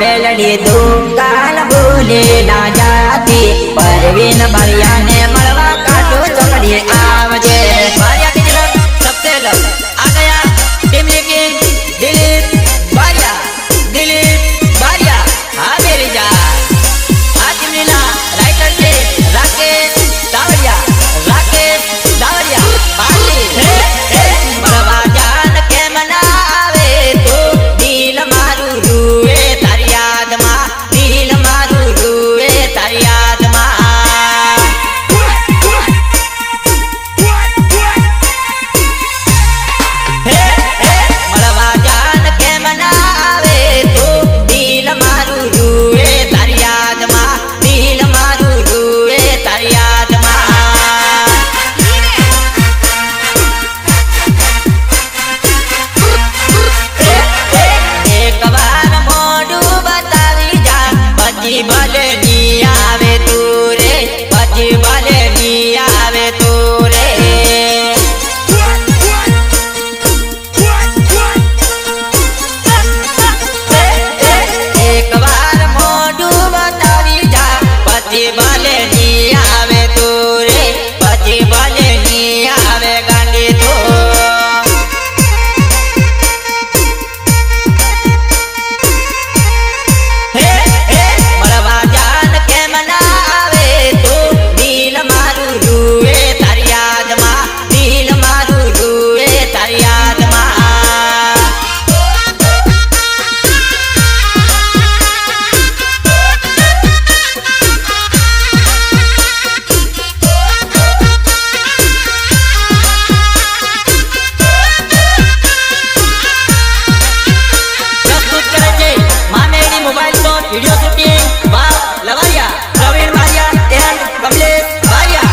melody दुकान भूले ना जाती परवीन भैया ने मलवा काटो चकड़ी आवजे भारिया की तरफ सबसे लग आ गया टीम लेके दिलीप भारिया हाँ मेरी जा आज मिला राइटर से राकेश दावरिया पाली मलवा जान के मनावे तो दिल मारू रुए तारी याद मां दिल मारू रुए तारी याद मां मलवा जान के मनावे तो दिल मारू रुए तारी याद मां दिल मारू रुए तारी याद मां एक बार मोडू बतावी जा पची भले नी आवे तू रे पची भले नी आवे तू रे एक बार मोडू बतावी जा पची भले नी आवे तू रे पची भले नी आवे गांडी तू मलवा जान के मनावे तो दिल मारू रुए तारी याद मां दिल मारू रुए तारी याद मां प्रस्तुत करे छे Mamidi mobile phone video shooting बाप लवारिया प्रवीण भारिया एंड कमलेश भारिया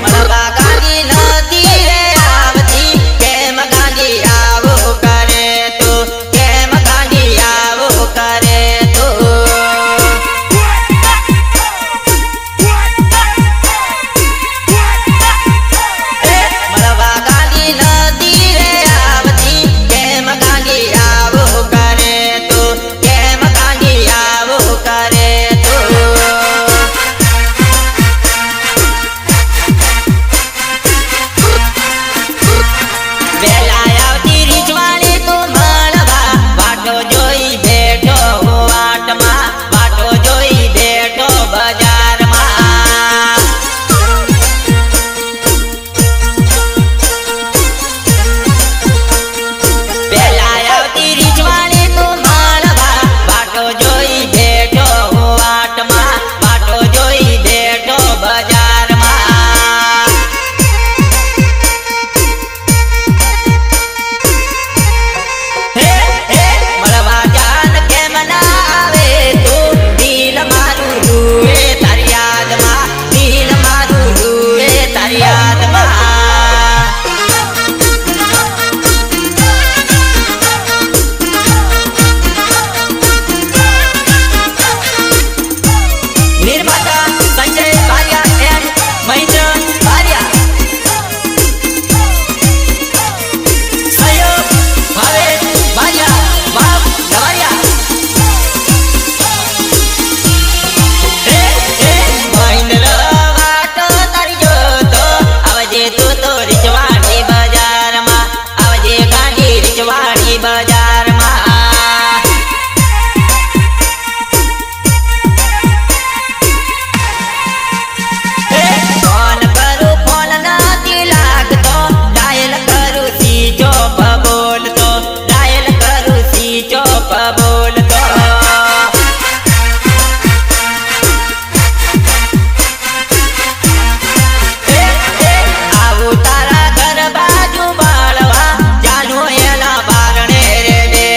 मलवा गांधी नदी रे आवती केम गांधी आवो करे तो केम गांधी आवो करे तो मलवा गांधी नदी रे आवती केम गांधी आवो करे तो केम गांधी आवो करे तो वेला आवती રીચવાણી તો મળવા વાટો જોઈ બેઠો વાટમાં વાટો જોઈ બેઠો બજારમાં વેલા આવતી રીચવાણી તો મળવા વાટો જોઈ બેઠો વાટમાં વાટો જોઈ બેઠો બજારમાં मलवा जान के मनावे तो दिल मारू रुए तारी याद मां दिल मारू रुए तारी याद मां निर्माता संजय भारिया एंड महेंद्र भारिया सहयोग भावेश भारिया बाप लवारिया महेंद्र वाटो तारी जो तो आवजे तू तो रिचवाड़ी बाजार में आवजे गांधी रिचवाड़ी बाजार में फोन करू फोन नथी लागतो डायल करू सीचो बोलतो डायल करू सीचो बोलतो आવું તારા ઘર બાજુ બાળવા જાનું એના બારણે રે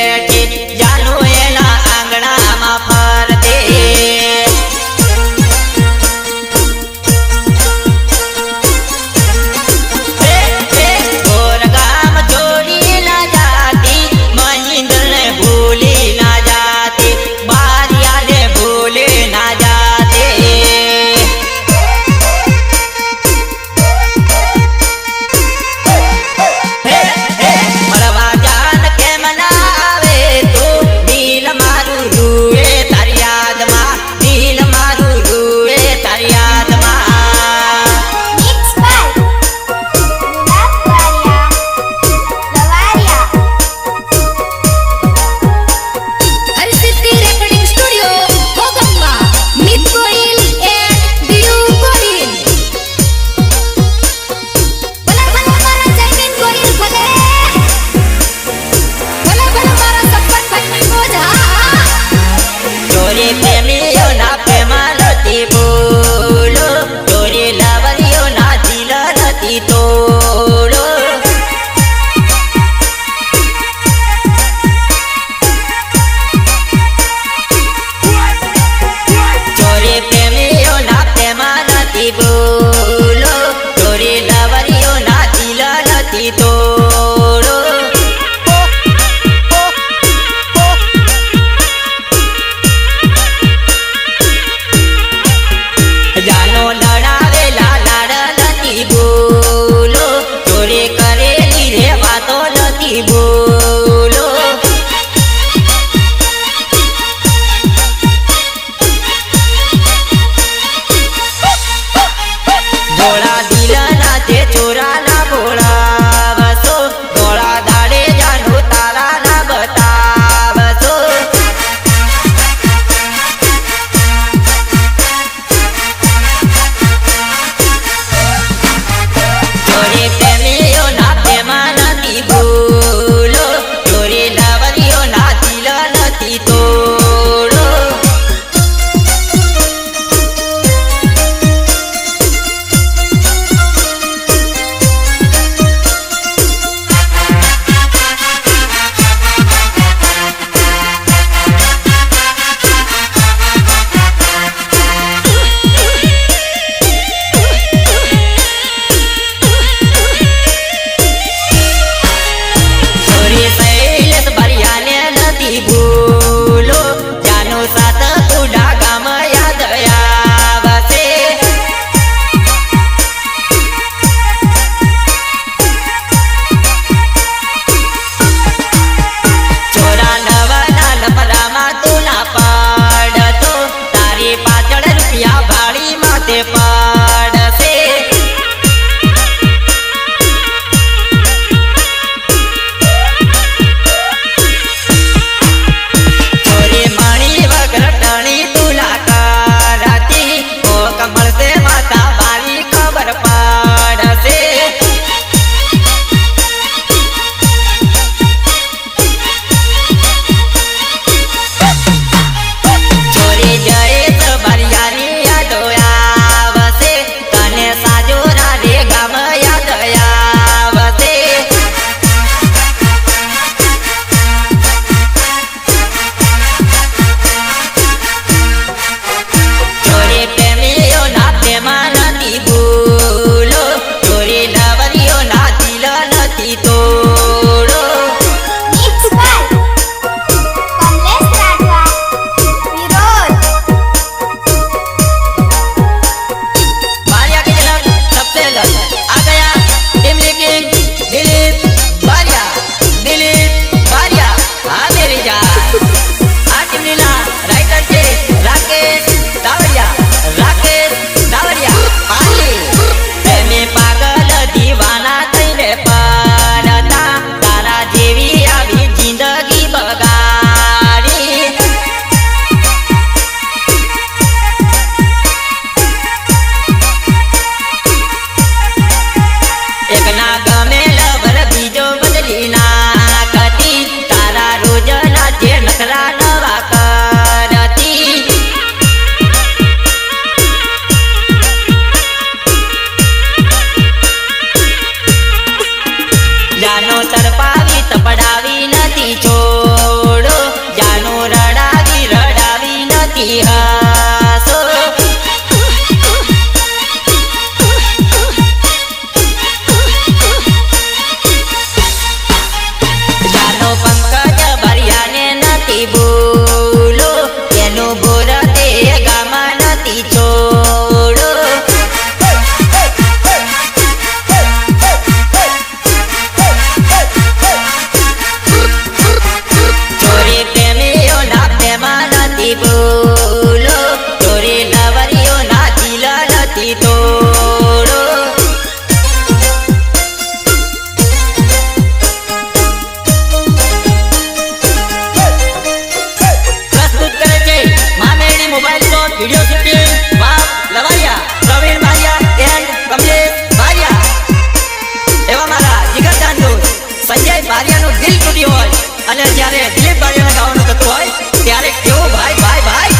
અને જ્યારે દિલીપ બારિયાને ગાવાનું થતું હોય ત્યારે કેવું ભાઈ ભાઈ ભાઈ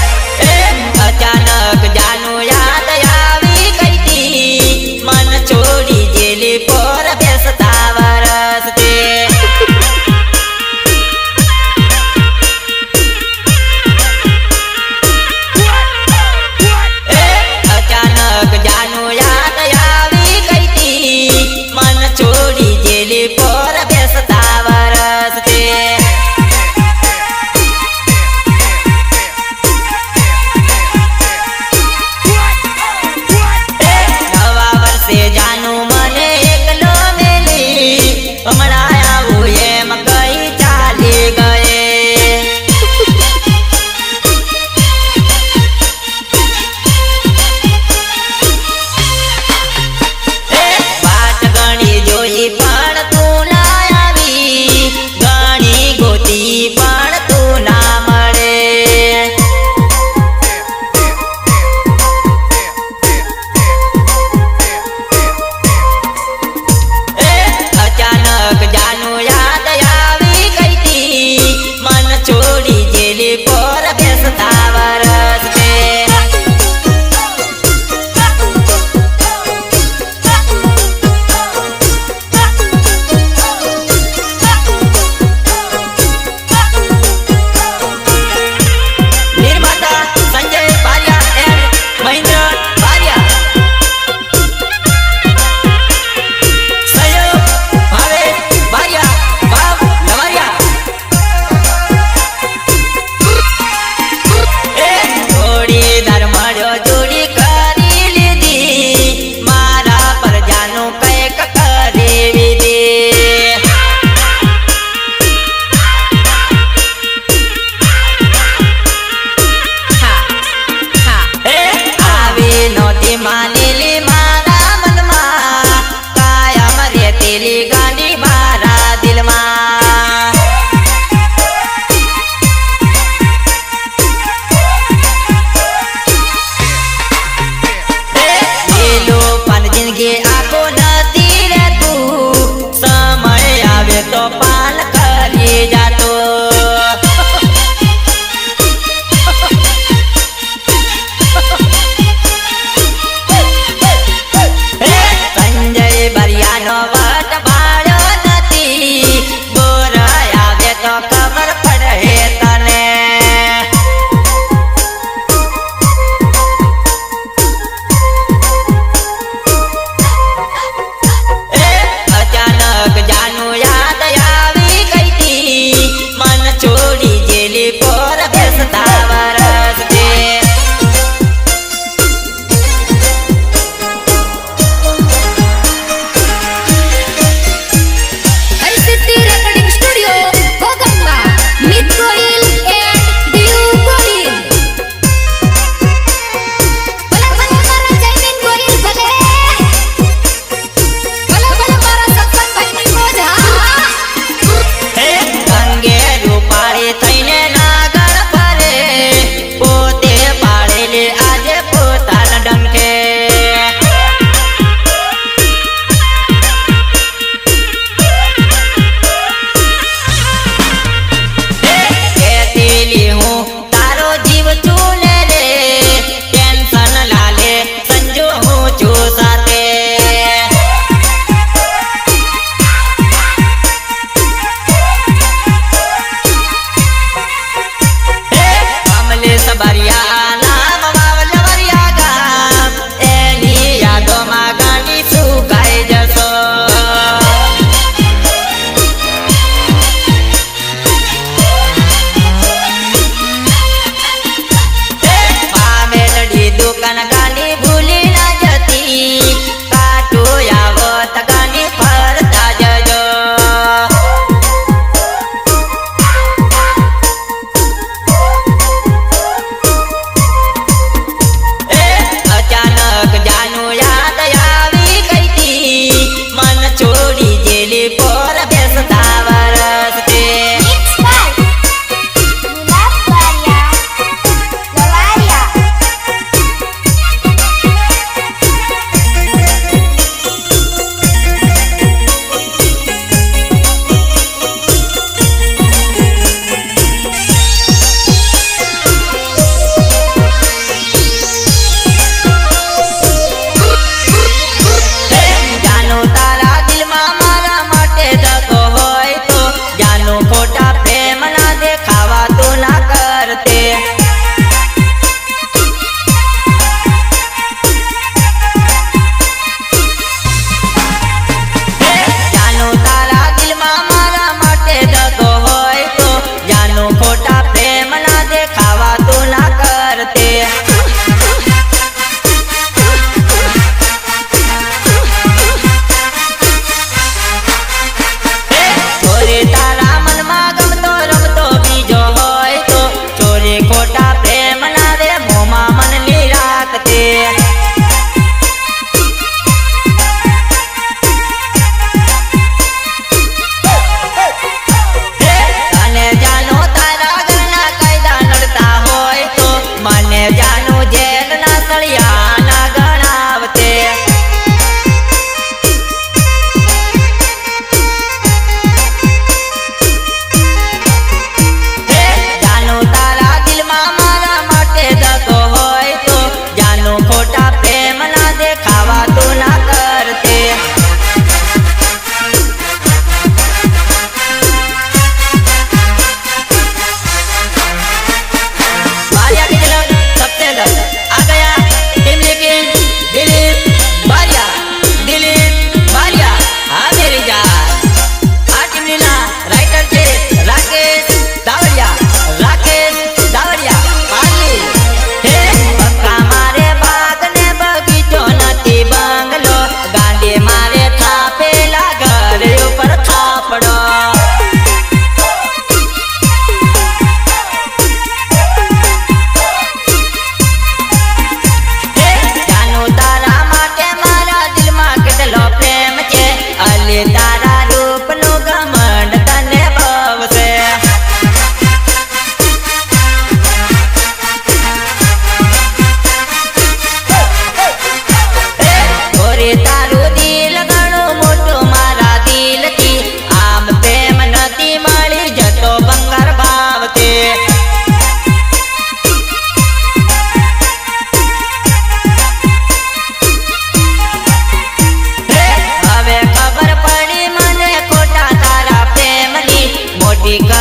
એ અચાનક જાનું યાદ આવી ગઈ તી મન છોડી જેલી પર બેસતા વરસ તે અચાનક જાનું યાદ આવી ગઈ તી મન છોડી જેલી પર બેસતા વરસ તે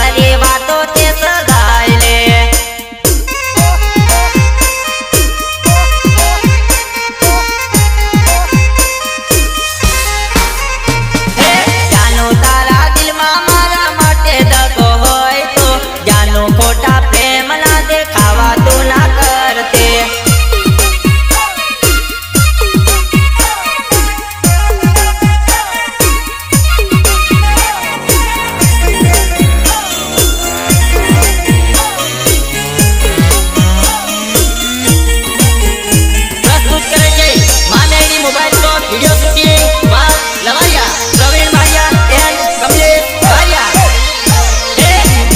કરી વાતો તે સગાઈ લે જાનું તારા દિલમાં મારા માટે દગો હોય તો જાનું ખોટા પ્રેમ ના દેખાવા તું ના કરતે वीडियो शूटिंग बाप लवारिया प्रवीण भाइया एंड कमलेश भाइया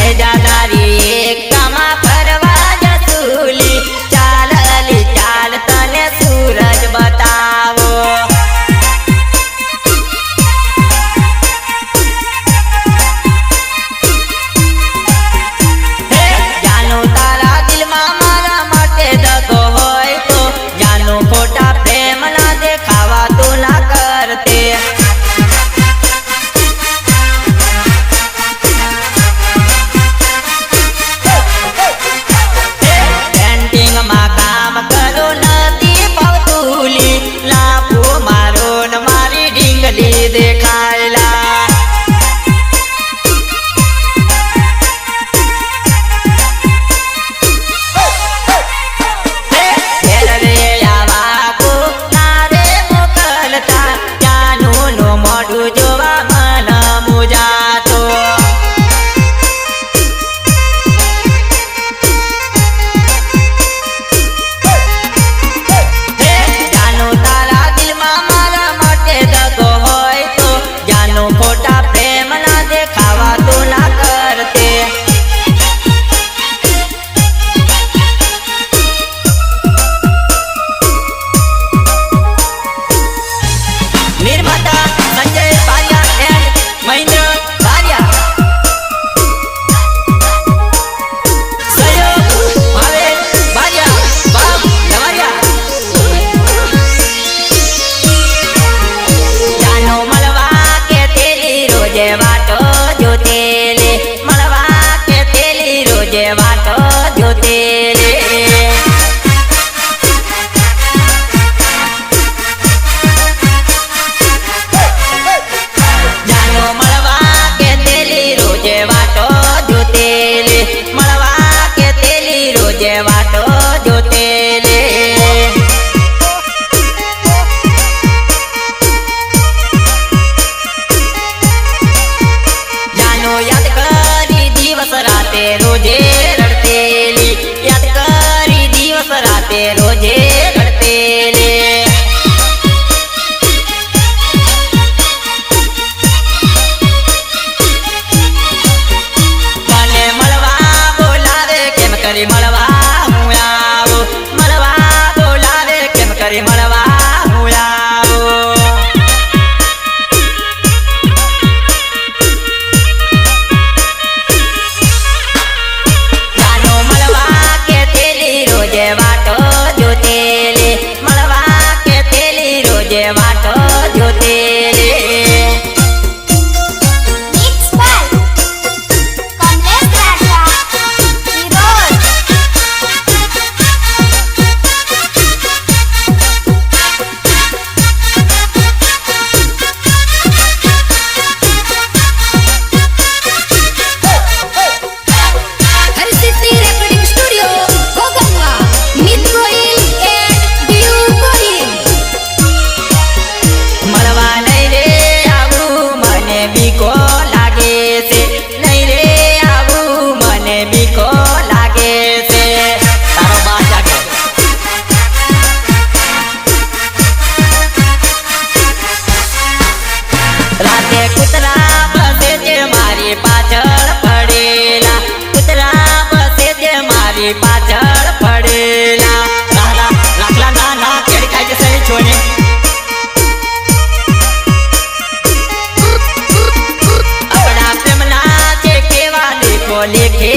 ए दादारी एक कामा फरवा जसूली चालली चाल तने सूरज बतावो जानो तारा दिल में मारा माटे दगो होय तो जानो खोटा प्रेम ना देखावा तो ना करते पेंटिंग मा काम करो नदी पवतुली लाफो मारो न मारी ढींगली देखायला જોવા મન મુજાતો જાનો તારા દિલમાં મારા માટે દગો હોય તો જાનો ખોટા પ્રેમ ના દેખાવા તો ના કરતે निर्माता संजय भारिया एंड महेंद्र भारिया सहयोग भावेश भारिया बाप लवारिया जानो मलवा के तेली रोजे वाटो जो तेले मलवा के तेली रोजे वाटो जो तेले वाटो जो तेले मलवा के तेली रोजे वाटो जो तेले जानो याद करी दिवस राते रोजे रड़तेली याद करी दिवस राते रोजे रड़तेले કરી મળવા હું આવો મળવા બોલાવે કેમ કરી મળવા હું આવો જાનો મળવા કે તેલી રોજે વાટો જો તેલે મળવા કે તેલી રોજે વાટો જો તેલે પાછળ પડેલા લાકલા નાના કેડી ખાઈ જશે છોને આપણા પ્રેમના જે કેવા લેખો લેખે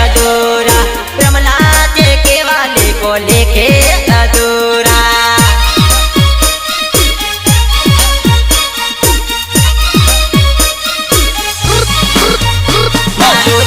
અધૂરા પ્રેમના જે કેવા લેખો લેખે અધૂરા મારું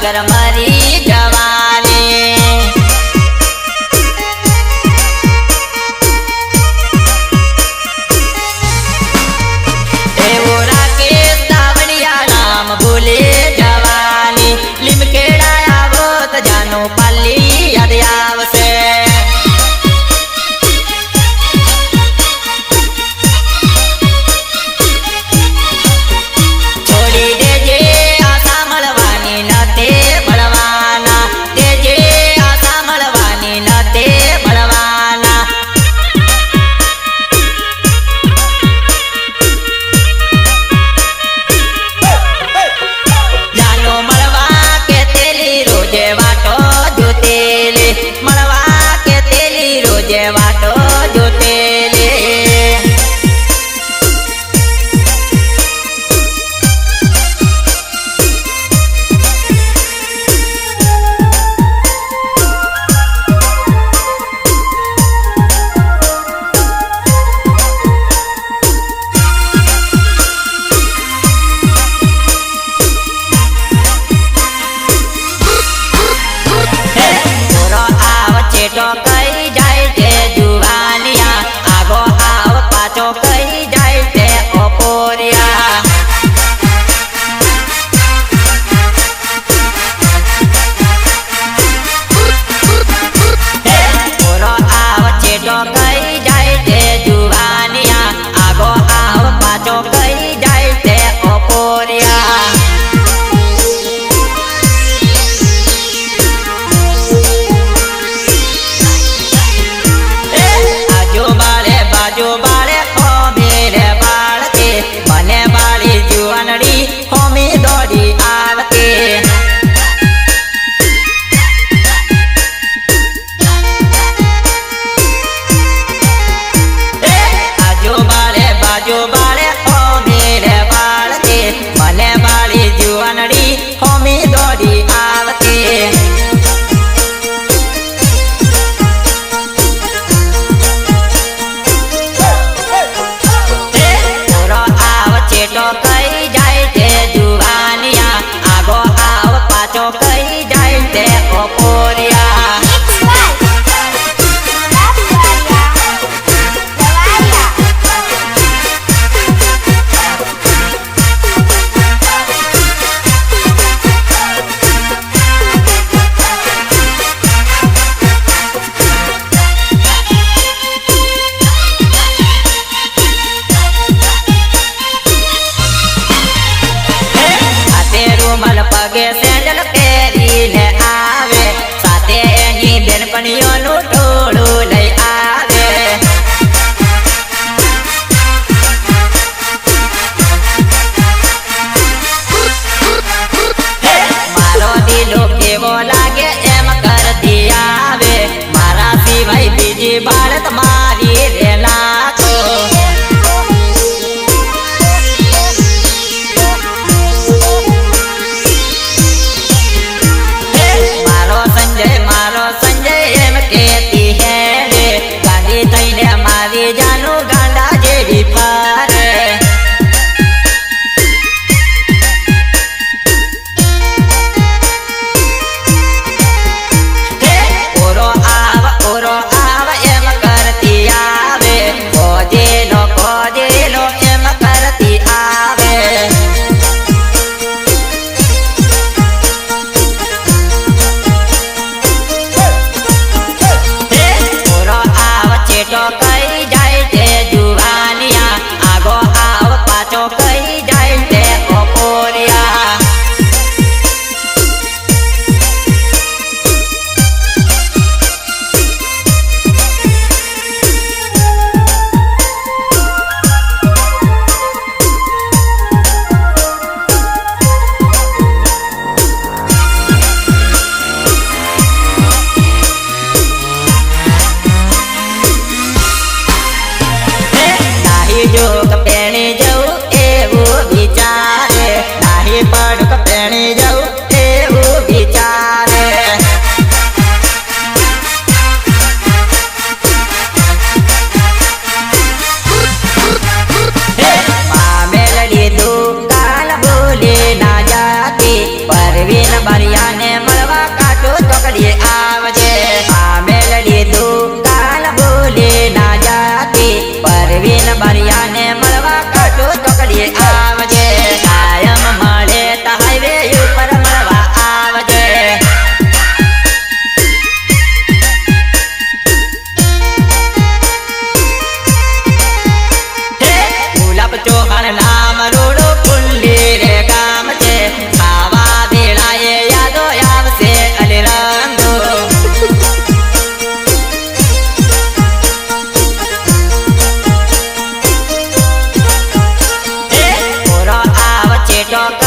વગર મરી જવાની એવો રાકેશ દાવડિયા નામ ભૂલે જવાની લીમખેડા આવો તો જાનો પાલી યાદ આવશે વાટો જોતેલે ચેટો કઈ જાય છે જુવાનિયા આગો આવ પાછો કઈ જાય છે ઓપોરિયા ઓરો આવ ચેટો કઈ જાય છે જુવાનિયા આગો આવ પાછો કઈ જાય છે ઓપોરિયા બાજુ બાળે હોમી બાળકે મને બાળી જુવાનડી હોમી દોડી આવકે બાજુ બાળે હોમી બાળકે મને બાળી જુવાનડી હોમી દોડી આવકે ચેટો કઈ જાય છે જુવાનિયા આગો આવ પાછો કઈ જાય છે ઓપોરિયા રૂમાલ પગે સેન્ડલ પહેરીને આવે સાથે એની બેનપણીઓનું ટોળું લઈ આવે મારો દિલો કેવો લાગે એમ કરતી આવે મારા સિવાય બીજી બાળક મારી રે નાખો મારો સંજય એમ કેતી હે રે ગાંધી થઈને મારી જાનું ગાંડા જેવી ફરે ઓરો આવ એમ કરતી આવે કોજેલો એમ કરતી આવે ચેટો કઈ જાય છે જુવાનિયા આગો આવ પાછો કઈ જાય છે ઓપોરિયા तो